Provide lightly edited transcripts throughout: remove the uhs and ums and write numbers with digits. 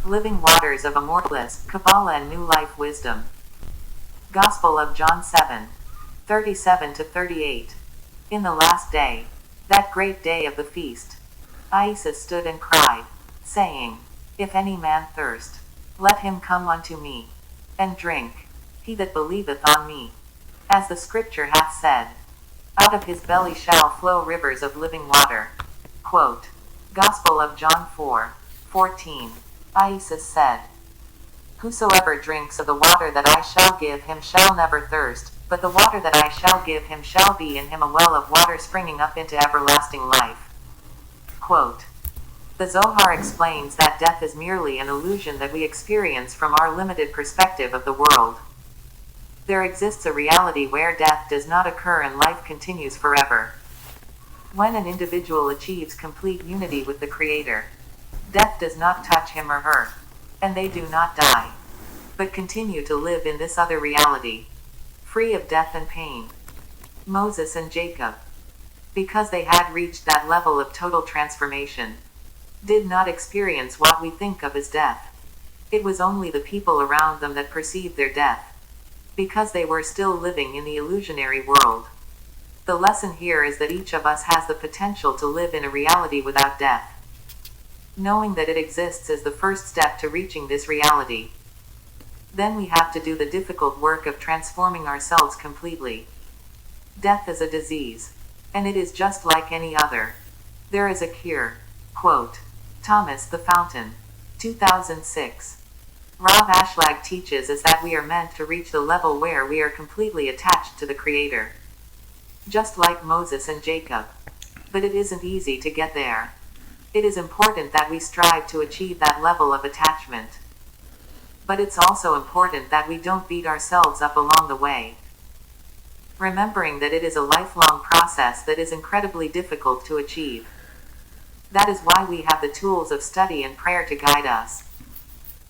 Living waters of immortal bliss, Kabbalah and new life wisdom. Gospel of John 7:37-38. In the last day, that great day of the feast, Jesus stood and cried, saying, If any man thirst, let him come unto me, and drink. He that believeth on me, as the scripture hath said, out of his belly shall flow rivers of living water. Quote, Gospel of John 4:14. Jesus said, Whosoever drinks of the water that I shall give him shall never thirst, but the water that I shall give him shall be in him a well of water springing up into everlasting life. Quote, the Zohar explains that death is merely an illusion that we experience from our limited perspective of the world. There exists a reality where death does not occur and life continues forever. When an individual achieves complete unity with the Creator, death does not touch him or her, and they do not die, but continue to live in this other reality, free of death and pain. Moses and Jacob, because they had reached that level of total transformation, did not experience what we think of as death. It was only the people around them that perceived their death, because they were still living in the illusionary world. The lesson here is that each of us has the potential to live in a reality without death. Knowing that it exists is the first step to reaching this reality. Then we have to do the difficult work of transforming ourselves completely. Death is a disease, and it is just like any other. There is a cure. Quote, Thomas the Fountain, 2006. Rav Ashlag teaches us that we are meant to reach the level where we are completely attached to the Creator, just like Moses and Jacob. But it isn't easy to get there. It is important that we strive to achieve that level of attachment. But it's also important that we don't beat ourselves up along the way, remembering that it is a lifelong process that is incredibly difficult to achieve. That is why we have the tools of study and prayer to guide us.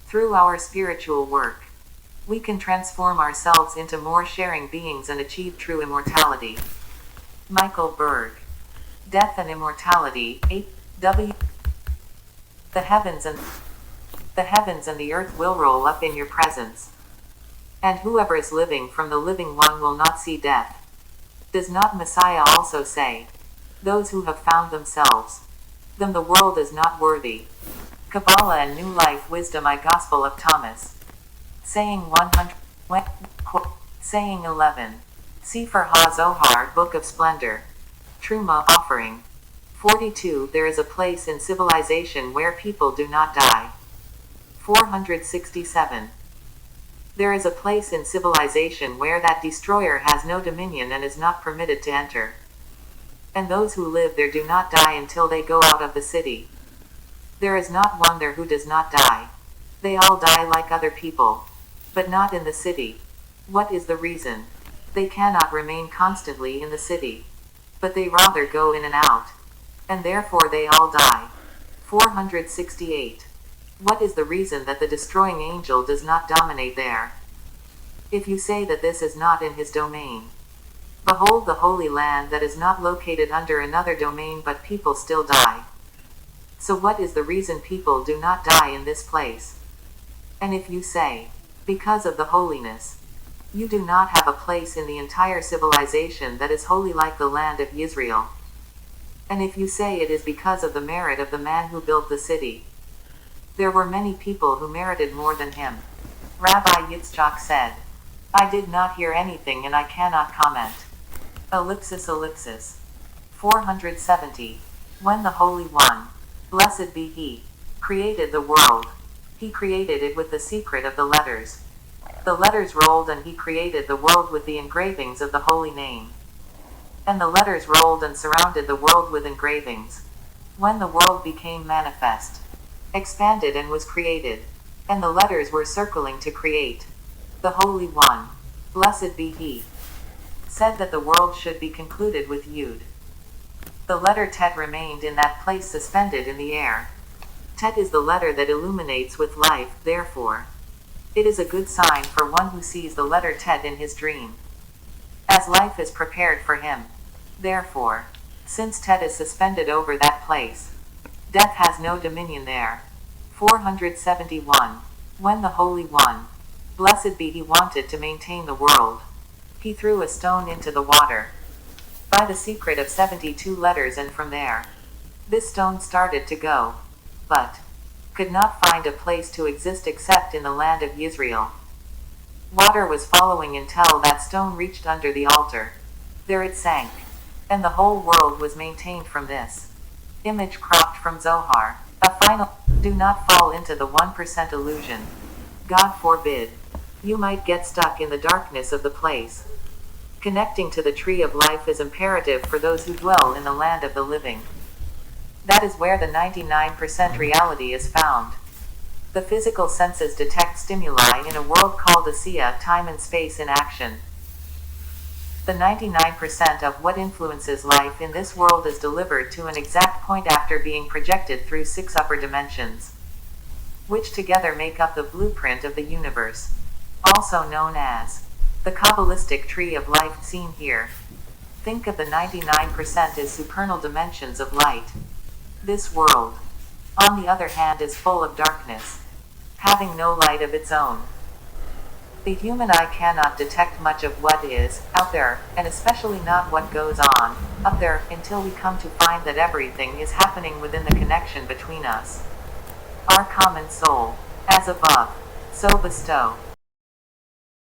Through our spiritual work, we can transform ourselves into more sharing beings and achieve true immortality. Michael Berg. Death and Immortality, 8W. The heavens and the earth will roll up in your presence, and whoever is living from the living one will not see death. Does not Messiah also say, those who have found themselves, them the world is not worthy? Kabbalah and New Life Wisdom I Gospel of Thomas. Saying 11. Sefer HaZohar Book of Splendor. Truma Offering. 42. There is a place in civilization where people do not die. 467. There is a place in civilization where that destroyer has no dominion and is not permitted to enter. And those who live there do not die until they go out of the city. There is not one there who does not die. They all die like other people, but not in the city. What is the reason? They cannot remain constantly in the city, but they rather go in and out, and therefore they all die. 468. What is the reason that the destroying angel does not dominate there? If you say that this is not in his domain, behold the holy land that is not located under another domain, but people still die. So what is the reason people do not die in this place? And if you say, because of the holiness, you do not have a place in the entire civilization that is holy like the land of Israel. And if you say it is because of the merit of the man who built the city, there were many people who merited more than him. Rabbi Yitzchak said, I did not hear anything and I cannot comment. Ellipsis. 470. When the Holy One, blessed be He, created the world, He created it with the secret of the letters. The letters rolled and He created the world with the engravings of the holy name. And the letters rolled and surrounded the world with engravings. When the world became manifest, expanded and was created, and the letters were circling to create, the Holy One, blessed be He, said that the world should be concluded with Yud. The letter Tet remained in that place suspended in the air. Tet is the letter that illuminates with life, therefore it is a good sign for one who sees the letter Tet in his dream, as life is prepared for him. Therefore, since Tet is suspended over that place, death has no dominion there. 471. When the Holy One, blessed be he, wanted to maintain the world, he threw a stone into the water by the secret of 72 letters, and from there this stone started to go, but could not find a place to exist except in the land of Israel. Water was following until that stone reached under the altar. There it sank, and the whole world was maintained from this. Image cropped from Zohar. A final. Do not fall into the 1% illusion. God forbid. You might get stuck in the darkness of the place. Connecting to the tree of life is imperative for those who dwell in the land of the living. That is where the 99% reality is found. The physical senses detect stimuli in a world called Asiya, time and space in action. The 99% of what influences life in this world is delivered to an exact point after being projected through 6 upper dimensions, which together make up the blueprint of the universe, also known as the Kabbalistic tree of life seen here. Think of the 99% as supernal dimensions of light. This world, on the other hand, is full of darkness, having no light of its own. The human eye cannot detect much of what is out there, and especially not what goes on up there, until we come to find that everything is happening within the connection between us. Our common soul. As above, so bestow.